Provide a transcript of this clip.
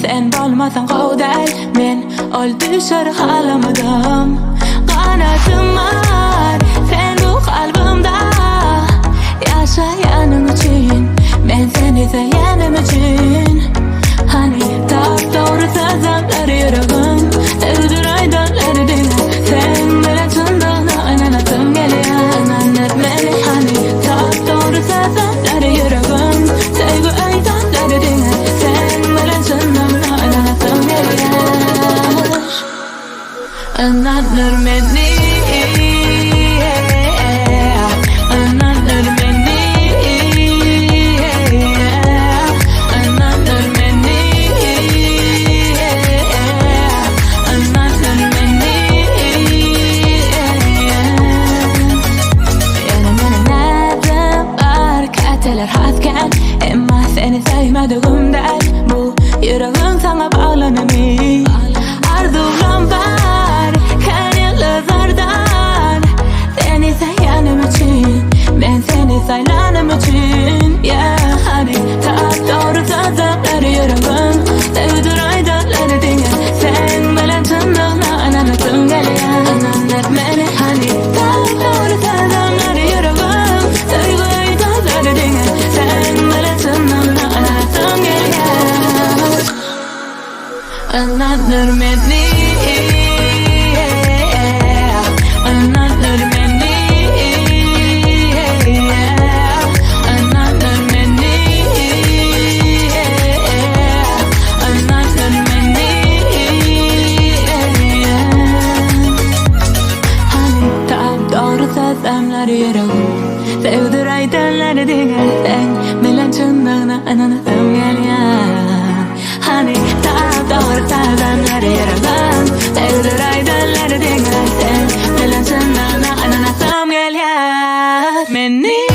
Sen bolmasan qovday men oldishar qalamadim. Qanatim var sen bu qalbimda, yashayanim uchun men seni sevganim uchun. Hani to'g'ri sazamlar yuragim sevdiray donlari dena, sen bilan chindoqni ananatim gelaman meni. Hani to'g'ri sazamlar yuragim sevgi aytonlari dena, sen bilan chindoqni ananatim gelaman. Another meni, another meni, another meni, another meni. Yana meni nazım var, kateler hasken, emma seni sevmedigimden bu yüreğim sana bağlanamay. Arzulam var kanatlardan, seni sevganim için, ben seni saylanim için. Yeah, hani doğru sazamlar yüreğim sevdiray donlari dena, sen bilan chindoqni ananatim gelaman. Ananlar meni hani doğru sazamlar yüreğim sevgi donlari dena, sen bilan chindoqni ananatim gelaman. Another meni, another meni, another meni, another meni. Hani doğru sazamlar yüreğim sevdiray donlari dena, sen bilan chindoqni ananatim gelaman. Hani doğru sazamlar yüreğim sevdiray donlari dena, sen bilan chindoqni ananatim gelaman meni.